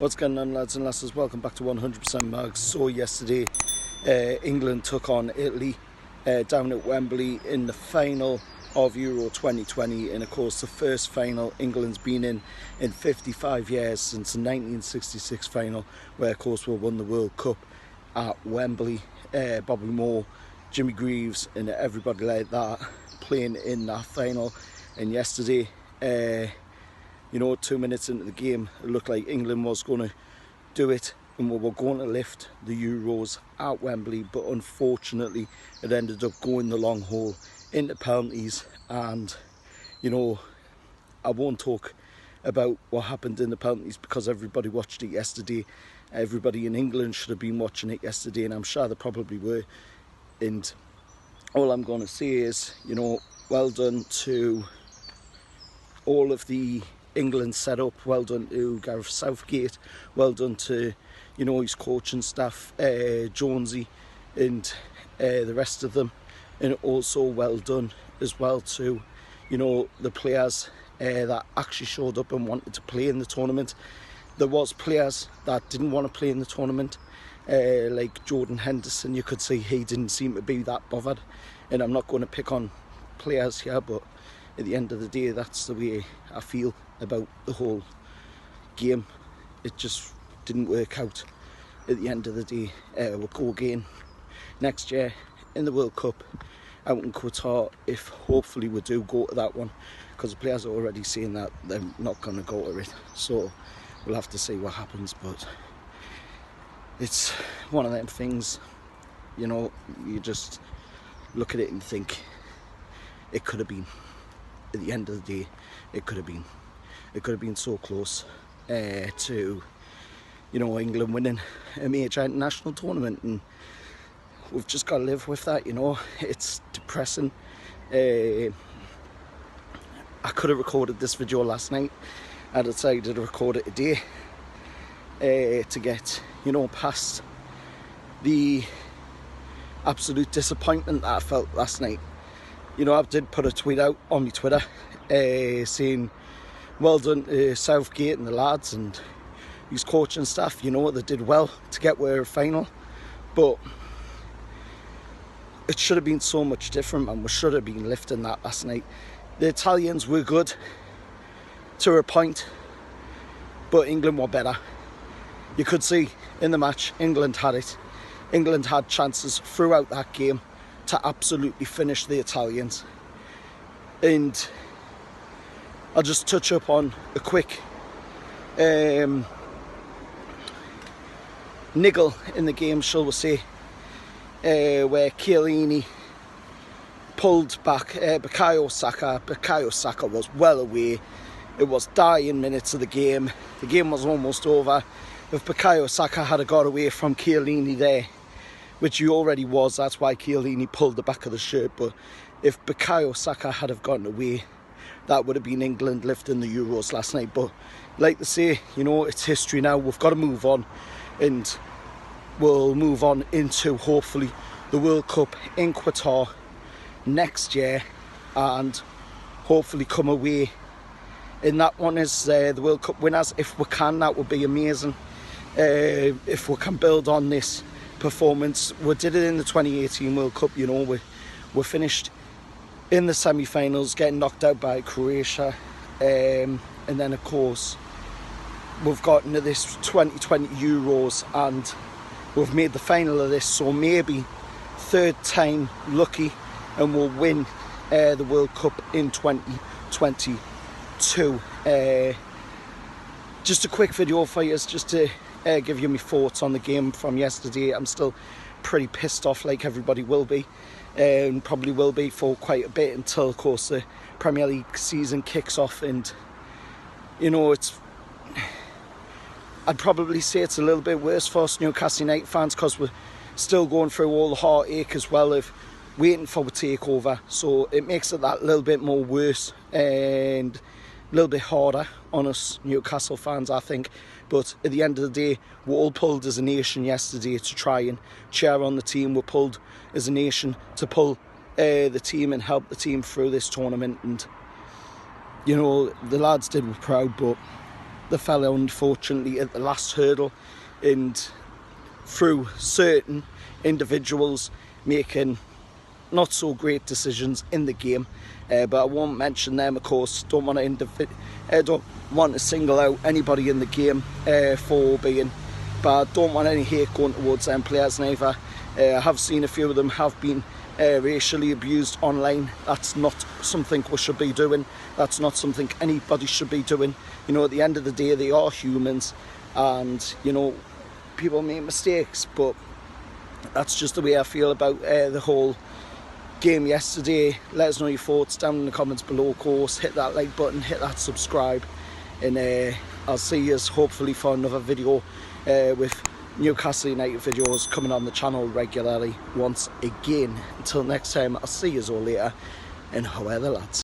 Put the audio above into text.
What's going on, lads and lasses? Welcome back to 100% Mags. So yesterday England took on Italy down at Wembley in the final of Euro 2020, and of course the first final England's been in 55 years, since the 1966 final, where of course we won the World Cup at Wembley. Bobby Moore, Jimmy Greaves and everybody like that playing in that final. And yesterday 2 minutes into the game, it looked like England was going to do it and we were going to lift the Euros at Wembley, but unfortunately it ended up going the long haul into penalties. And I won't talk about what happened in the penalties because everybody watched it yesterday. Everybody in England should have been watching it yesterday, and I'm sure they probably were. And all I'm going to say is, well done to all of the England set up, well done to Gareth Southgate, well done to his coaching staff, Jonesy and the rest of them, and also well done as well to the players that actually showed up and wanted to play in the tournament. There was players that didn't want to play in the tournament, like Jordan Henderson. You could see he didn't seem to be that bothered, and I'm not going to pick on players here, but at the end of the day, that's the way I feel about the whole game. It just didn't work out at the end of the day. We'll go again next year in the World Cup out in Qatar, if hopefully we do go to that one, because the players are already saying that they're not going to go to it. So we'll have to see what happens, but it's one of them things, you just look at it and think it could have been. At the end of the day, it could have been so close to England winning a major international tournament, and we've just got to live with that. It's depressing. I could have recorded this video last night. I decided to record it today to get past the absolute disappointment that I felt last night. I did put a tweet out on my Twitter saying well done to Southgate and the lads and his coaching staff. They did well to get where final, but it should have been so much different, and we should have been lifting that last night. The Italians were good to a point, but England were better. You could see in the match England had it. England had chances throughout that game to absolutely finish the Italians. And I'll just touch up on a quick niggle in the game, shall we say, where Chiellini pulled back Bukayo Saka. Bukayo Saka was well away. It was dying minutes of the game. The game was almost over. If Bukayo Saka had got away from Chiellini there, which he already was, that's why Chiellini pulled the back of the shirt, but if Bukayo Saka had have gotten away, that would have been England lifting the Euros last night. But like they say, it's history now. We've got to move on, and we'll move on into hopefully the World Cup in Qatar next year, and hopefully come away in that one as the World Cup winners. If we can, that would be amazing. If we can build on this performance, we did it in the 2018 World Cup. We finished in the semi-finals, getting knocked out by Croatia, and then of course we've got into this 2020 Euros and we've made the final of this, so maybe third time lucky and we'll win the World Cup in 2022. Just a quick video for you, just to give you my thoughts on the game from yesterday. I'm still pretty pissed off, like everybody will be, and probably will be for quite a bit until, of course, the Premier League season kicks off. And I'd probably say it's a little bit worse for us Newcastle United fans, because we're still going through all the heartache as well of waiting for the takeover, so it makes it that little bit more worse and a little bit harder on us Newcastle fans, I think. But at the end of the day, we all pulled as a nation yesterday to try and cheer on the team. We pulled as a nation to pull the team and help the team through this tournament. And the lads did were proud, but the fella unfortunately at the last hurdle, and through certain individuals making not so great decisions in the game, but I won't mention them, of course. Don't want to single out anybody in the game for being bad. Don't want any hate going towards them players neither. I have seen a few of them have been racially abused online. That's not something we should be doing. That's not something anybody should be doing. You know, at the end of the day, they are humans, and you know, people make mistakes, but that's just the way I feel about the whole game yesterday. Let us know your thoughts down in the comments below, of course. Hit that like button, hit that subscribe, and I'll see you hopefully for another video with Newcastle United videos coming on the channel regularly once again. Until next time, I'll see you all later, and how are the lads?